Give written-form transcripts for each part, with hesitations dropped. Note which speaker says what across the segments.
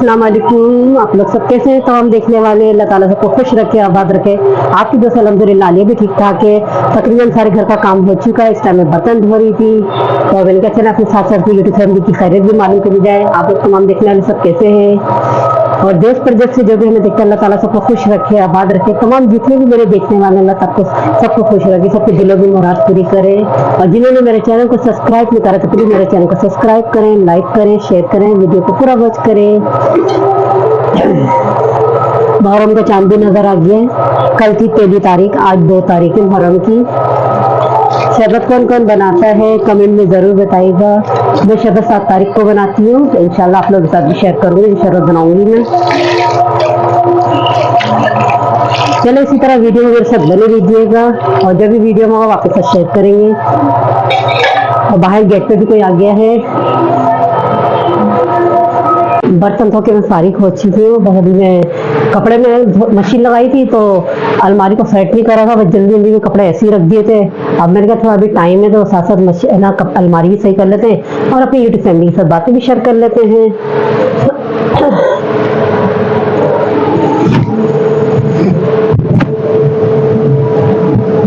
Speaker 1: अस्सलाम वालेकुम। आप लोग सब कैसे हैं? तो हम देखने वाले अल्लाह ताला सबको खुश रखे, आबाद रखे। आपकी दोस्त अल्हम्दुलिल्लाह आलिया भी ठीक ठाक है। तकरीबन सारे घर का काम हो चुका है। इस टाइम में बर्तन धो रही थी तो मैंने कहा चला अपने साथ साथ यूट्यूब फैमिली की खैरियत भी मालूम करी जाए। आप लोग तमाम देखने वाले सब कैसे हैं और देश प्रदेश से जो भी हमें देखते हैं अल्लाह ताला सबको खुश रखे, आबाद रखे। तमाम जितने भी मेरे देखने वाले अल्लाह सबको खुश रखे, सबके दिलों की मुराद पूरी करे। और जिन्होंने मेरे चैनल को सब्सक्राइब नहीं करा तो प्लीज मेरे चैनल को सब्सक्राइब करें, लाइक करें, शेयर करें, वीडियो को पूरा वॉच करें। मुहर्रम का चांद भी नजर आ गया है। कल थी 1 तारीख, आज 2 तारीख है मुहर्रम की। शरबत कौन कौन बनाता है कमेंट में जरूर बताइएगा। मैं शरबत 7 तारीख को बनाती हूँ तो इंशाल्लाह आप लोगों के साथ भी शेयर करूंगी। शरबत बनाऊंगी मैं। चलो इसी तरह वीडियो मेरे साथ बने रहिएगा और जब भी वीडियो में होगा आपके साथ शेयर करेंगे। और बाहर गेट पे भी कोई आ गया है। बर्तन धो के मैं फारिग हो चुकी हूँ। बहुत मैं कपड़े में मशीन लगाई थी तो अलमारी को सेट नहीं करा था, बस जल्दी जल्दी में कपड़े ऐसे ही रख दिए थे। अब मैंने कहा थोड़ा अभी टाइम है तो साथ साथ मशीन ना अलमारी भी सही कर लेते हैं और अपनी यूट्यूब फैमिली के साथ बातें भी शेयर कर लेते हैं।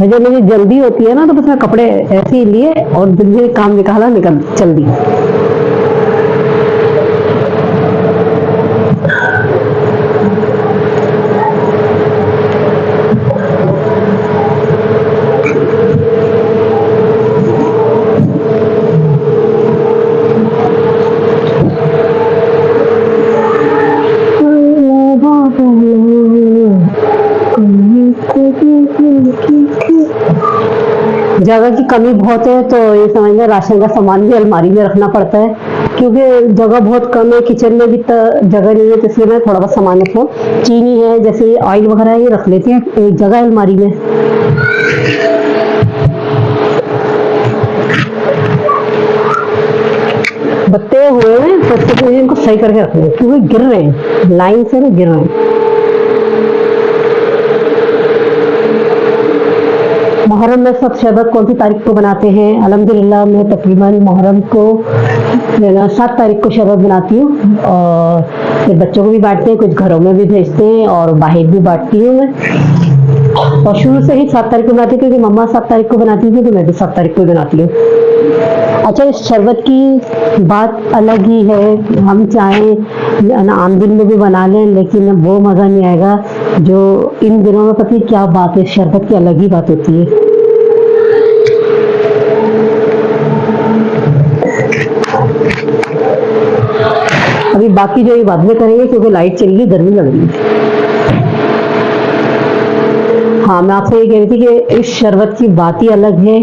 Speaker 1: जब मुझे जल्दी होती है ना तो बस मैं कपड़े ऐसे ही लिए और जल्दी काम निकाला, निकल चल दी। जगह की कमी बहुत है तो ये समझ लें राशन का सामान भी अलमारी में रखना पड़ता है क्योंकि जगह बहुत कम है। किचन में भी जगह नहीं है तो इसलिए मैं थोड़ा बहुत सामान रखूँ। चीनी है, जैसे ऑयल वगैरह ये रख लेती हैं एक जगह अलमारी में। बत्ते हुए हैं तो इनको सही करके रखना क्योंकि गिर रहे हैं, लाइन से ना गिर रहे हैं। मुहर्रम में सब शरबत कौन सी तारीख को बनाते हैं? अल्हम्दुलिल्लाह मैं तकरीबन मुहर्रम को 7 तारीख को शरबत बनाती हूँ और फिर बच्चों को भी बांटते हैं, कुछ घरों में भी भेजते हैं और बाहर भी बांटती हूँ मैं। और शुरू से ही 7 तारीख को बनाती हूँ क्योंकि मम्मा 7 तारीख को बनाती थी तो मैं भी 7 तारीख को बनाती हूँ। अच्छा, इस शरबत की बात अलग ही है। हम चाहें आम दिन में भी बना लें लेकिन वो मज़ा नहीं आएगा जो इन दिनों में। पता नहीं क्या बात है, शरबत की अलग ही बात होती है। अभी बाकी जो ये बाद में करेंगे क्योंकि लाइट चली गई, गर्मी लग रही है। हाँ, मैं आपसे ये कह रही थी कि इस शरबत की बात ही अलग है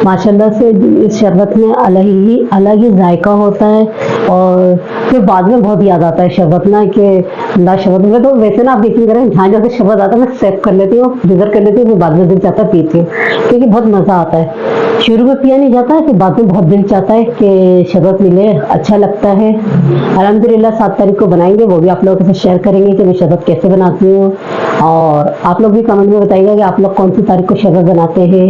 Speaker 1: माशाल्लाह से। इस शरबत में अलग ही जायका होता है और फिर बाद में बहुत याद आता है शरबत ना कि ना शरबत में तो वैसे ना आप यकीन करें जहाँ जहाँ से शरबत आता है मैं सेव कर लेती हूँ, डिजर कर लेती हूँ, फिर बाद में दिल चाहता है पीती हूँ क्योंकि बहुत मज़ा आता है। शुरू में पिया नहीं जाता है कि बाद में बहुत दिल चाहता है कि शरबत मिले, अच्छा लगता है। अल्हम्दुलिल्लाह 7 तारीख को बनाएंगे, वो भी आप लोगों के साथ शेयर करेंगे कि मैं शरबत कैसे बनाती हूँ। और आप लोग भी कमेंट में बताइएगा कि आप लोग कौन सी तारीख को शरबत बनाते हैं।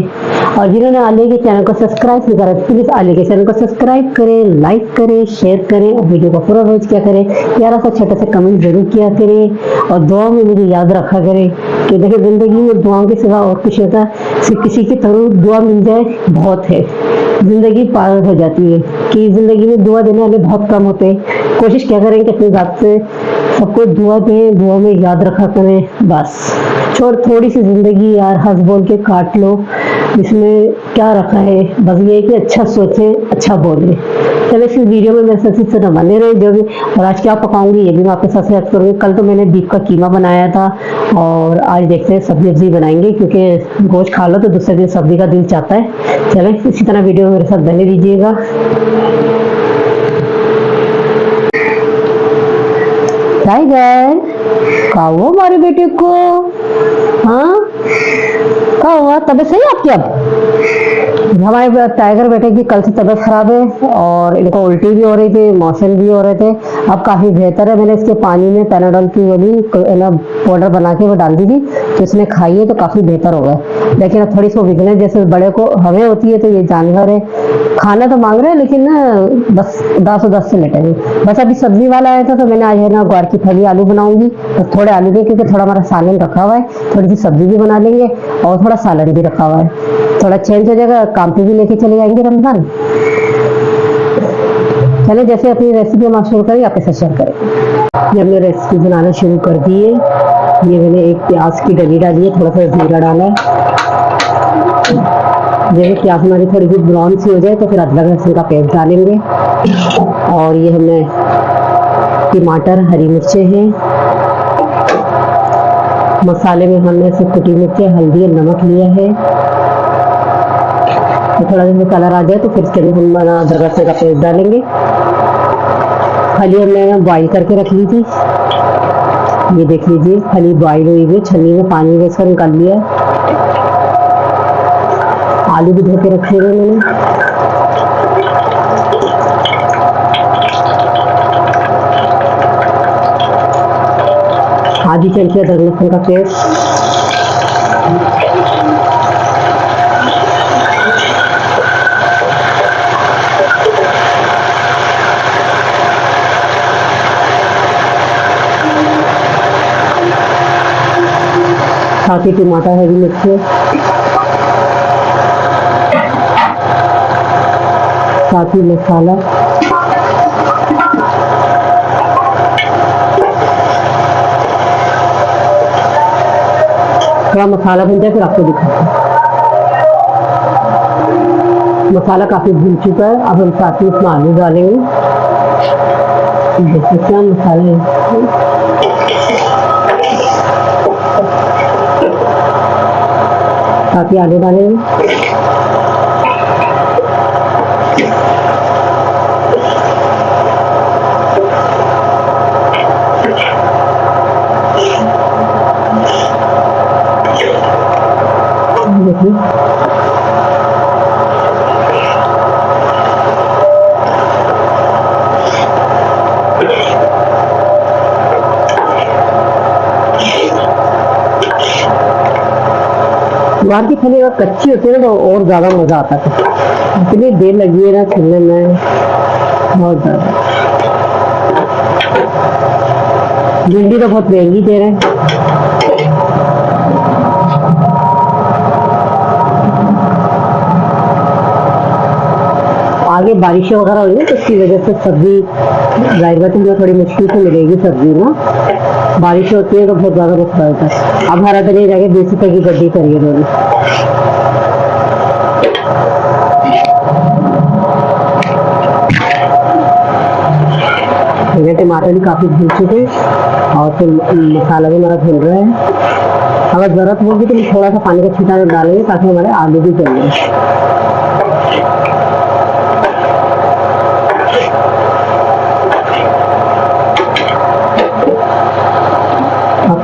Speaker 1: और जिन्होंने आलिया के चैनल को सब्सक्राइब नहीं करा प्लीज आलिया के चैनल को सब्सक्राइब करें, लाइक करें, शेयर करें और वीडियो को पूरा वॉच किया करें। प्यारा सा छोटा सा कमेंट जरूर किया करें और दुआ में मुझे याद रखा करें कि देखिए जिंदगी में दुआओं के सिवा और कुछ होता सिर्फ किसी की तरफ दुआ मिल जाए बहुत है, जिंदगी पार हो जाती है। कि जिंदगी में दुआ देने वाले बहुत कम होते हैं। कोशिश क्या करें कि अपनी बात से सबको दुआ दें, दुआ में याद रखा करें। बस थोड़ी सी जिंदगी यार हंस बोल के काट लो, इसमें क्या रखा है। बस ये है कि अच्छा सोचें, अच्छा बोलें। चलो इस वीडियो में मेरे साथ इस तरह बने रहे जो भी। और आज क्या पकाऊंगी ये भी मैं आपके साथ शेयर करूँगी। कल तो मैंने बीफ का कीमा बनाया था और आज देखते हैं सब्जी बनाएंगे क्योंकि गोश्त खा लो तो दूसरे दिन सब्जी का दिल चाहता है। चलें इसी तरह वीडियो मेरे साथ बने दीजिएगा। टाइगर कहा हुआ हमारे बेटे को? हाँ क्या हुआ? तबीयत सही है आपकी? अब हमारे टाइगर बेटे की कल से तबीयत खराब है और इनको उल्टी भी हो रही थी, मौसम भी हो रहे थे। अब काफी बेहतर है। मैंने इसके पानी में पैनाडोल की गोली पाउडर बना के वो डाल दी थी तो इसने खाई है तो काफी बेहतर हो गया। लेकिन अब थोड़ी इसको वीकनेस जैसे बड़े को हमें होती है तो ये जानवर है खाना तो मांग रहे हैं लेकिन ना बस 10 से लेटेंगे। बस अभी सब्जी वाला आया था तो मैंने आज है ना ग्वार की फली आलू बनाऊंगी, तो थोड़े आलू दे क्योंकि थोड़ा हमारा सालन रखा हुआ है, थोड़ी सी सब्जी भी बना लेंगे और थोड़ा सालन भी रखा हुआ है, थोड़ा चेंज हो जाएगा, काम पे भी लेके चले जाएंगे रमजान। चले जैसे अपनी रेसिपी हम शुरू करें आपके साथ शेयर करें। ये हमने रेसिपी बनाना शुरू कर दी है। ये मैंने एक प्याज की डली डाली है, थोड़ा सा जीरा डाला है। जैसे प्याज हमारी थोड़ी सी ब्राउन सी हो जाए तो फिर अदरक लहसुन का पेस्ट डालेंगे। और ये हमने टमाटर, हरी मिर्चें हैं। मसाले में हमने सिर्फ कुटी मिर्चें, हल्दी और नमक लिया है। तो थोड़ा जैसे कलर आ जाए तो फिर इसके अंदर हम अदरक लहसुन का पेस्ट डालेंगे। फली हमने बॉइल करके रख ली थी, ये देख लीजिए फली बॉइल हुई है, छन्नी में पानी में इसका निकाल लिया। आलू भी धो के रखे हुए मैंने। आधी चमची अदरक लहसुन का पेस्ट, साथ ही टमाटर, हरी मिर्ची, साथ ही मसाला, थोड़ा मसाला भून जाए फिर आपको दिखाते हैं। मसाला काफी भून चुका है, अब हम साथ ही इसमें आलू डालेंगे। जैसे क्या मसाले साथ ही आलू डालेंगे। देखिए बाहर की फली अगर कच्ची होती है ना तो और ज्यादा मजा आता है। इतनी देर लगी है ना छिलने में, बहुत ज्यादा। भिंडी तो बहुत महंगी दे रहे हैं। आगे बारिशें वगैरह हुई है तो उसकी वजह से सब्जी जाहिर बात है थोड़ी मुश्किल से मिलेगी सब्जी ना। बारिश होती है तो बहुत ज्यादा नुकसान होता है। अब हरा धनिया जाके 20 रुपए की गड्डी करिए दोनों। टमाटर भी काफी भून चुके और फिर मसाला भी हमारा भून रहा है। अगर जरूरत होगी तो थोड़ा सा पानी का छींटा डालेंगे ताकि हमारे आलू भी जल जाए।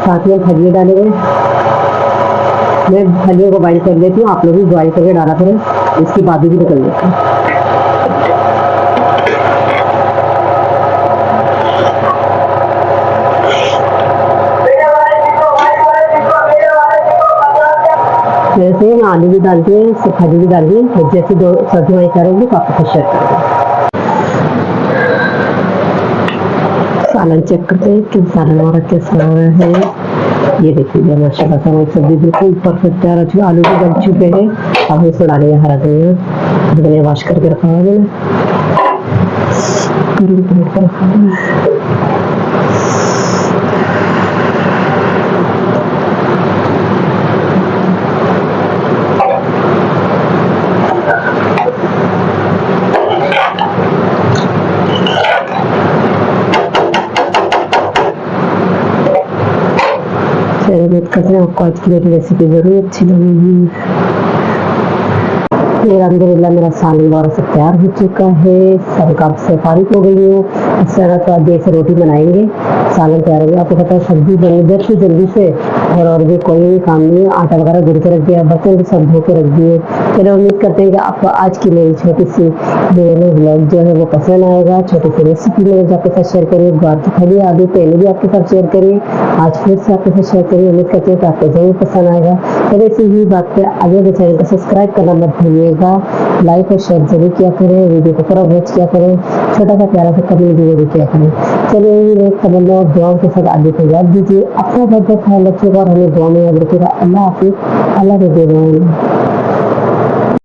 Speaker 1: साथ में फलियाँ डालेंगे। मैं फलियों को बॉइल कर लेती हूँ, आप लोग भी बॉइल करके डाला करें, इसकी बाद भी निकल लेते हैं। जैसे मैं आलू भी डालती हूँ, फली भी डाल दी, जैसे दो सब्जी वाली करेंगे तो आपको शेयर करेंगे। सालन चेक करते हैं कि सालन हमारा कैसा हो रहा है। ये देखिए माशाल्लाह से सब्जी बिल्कुल परफेक्ट तैयार हो चुकी है। आलू भी गल चुके हैं। अब हम इसमें डालेंगे हरा धनिया, धनिया वॉश करके रखा हुआ है मैंने, प्लेट पर रखा हुआ है। उम्मीद करते हैं आपको आज की मेरी रेसिपी जरूर अच्छी लगेगी। अल्हम्दुलिल्लाह मेरा सालन वगैरह सब तैयार हो चुका है, सब काम से फारिग हो गई हूँ। इस तरह तो आज देर से रोटी बनाएंगे, सालन तैयार हो गया। आपको पता है सब्जी बनी जल्दी जल्दी से, और भी कोई काम नहीं है। आटा वगैरह गुड़ के रख दिया, बर्तन भी सब धो के रख दिए। चलो उम्मीद करते हैं कि आपको आज की मेरी छोटी सी ब्लॉग जो है वो पसंद आएगा। छोटी सी रेसिपी मेरे आपके साथ शेयर करिए, बात तो खड़ी आगे पहले भी आपके साथ शेयर करिए, आज फिर से आपके साथ शेयर करिए। उम्मीद करते हैं कि आपको जरूर पसंद आएगा। फिर ऐसी ही बात पे आगे के चैनल को सब्सक्राइब करना मत भूलिएगा, लाइक और शेयर जरूर किया करें, वीडियो को पूरा वॉच किया करें, छोटा सा प्यारा सा कमेंट भी जरूर किया करें। चलिए कमेंट और दुआओं के साथ आगे को याद दीजिए। अपना बहुत बहुत ख्याल रखिएगा और हमें दुआ में याद रखिएगा। अल्लाह हाफिज़, अल्लाह के